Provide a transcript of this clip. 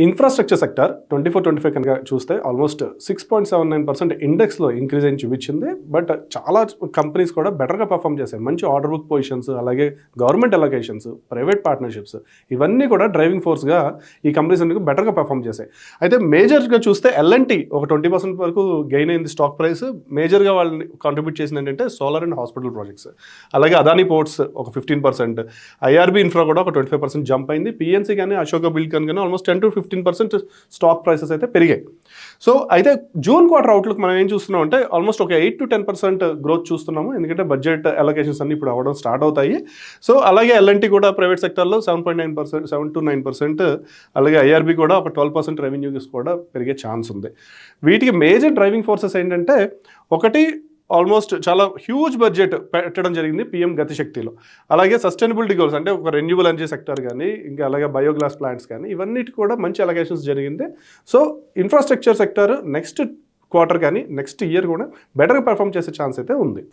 Infrastructure sector 24-25 కనుక చూస్తే almost 6.79% ఇండెక్స్లో increase అని చూపించింది. బట్ చాలా కంపెనీస్ కూడా బెటర్గా పర్ఫామ్ చేశాయి. మంచి ఆర్డర్ బుక్ పొజిషన్స్, అలాగే గవర్నమెంట్ అలొకేషన్స్, ప్రైవేట్ పార్ట్నర్షిప్స్ ఇవన్నీ కూడా డ్రైవింగ్ ఫోర్స్గా ఈ కంపెనీస్ అన్ని బెటర్గా పర్ఫామ్ చేశాయి. అయితే మేజర్గా చూస్తే L&T ఒక 20% వరకు గెయిన్ అయింది స్టాక్ ప్రైస్. మేజర్గా వాళ్ళని కాంట్రిబ్యూట్ చేసింది ఏంటంటే సోలార్ అండ్ హాస్పిటల్ ప్రాజెక్ట్స్, అలాగే అదానీ పోర్ట్స్ ఒక 15%, IRB ఇన్ఫ్రా కూడా ఒక 25% జంప్ అయింది. PNC కానీ అశోక బిల్కన్ కానీ ఆల్మోస్ట్ 10-15% స్టాక్ ప్రైసెస్ అయితే పెరిగాయి. సో అయితే జూన్ క్వార్టర్ అవుట్లుక్ మనం ఏం చూస్తున్నాం అంటే ఆల్మోస్ట్ ఒక 8-10% గ్రోత్ చూస్తున్నాము. ఎందుకంటే బడ్జెట్ అలొకేషన్స్ అన్ని ఇప్పుడు అవ్వడం స్టార్ట్ అవుతాయి. సో అలాగే L&T కూడా ప్రైవేట్ సెక్టర్లో 7.9%, అలాగే IRB కూడా ఒక 12% రెవెన్యూస్ కూడా పెరిగే ఛాన్స్ ఉంది. వీటికి మేజర్ డ్రైవింగ్ ఫోర్సెస్ ఏంటంటే, ఒకటి ఆల్మోస్ట్ చాలా హ్యూజ్ బడ్జెట్ పెట్టడం జరిగింది PM గతిశక్తిలో. అలాగే సస్టైనబిలిటీ గోల్స్ అంటే ఒక రెన్యూబుల్ ఎనర్జీ సెక్టర్ కానీ, ఇంకా అలాగే బయోగ్లాస్ ప్లాంట్స్ కానీ ఇవన్నిటి కూడా మంచి అలొకేషన్స్ జరిగింది. So infrastructure sector next quarter కానీ నెక్స్ట్ ఇయర్ కూడా బెటర్గా పర్ఫామ్ చేసే ఛాన్స్ అయితే ఉంది.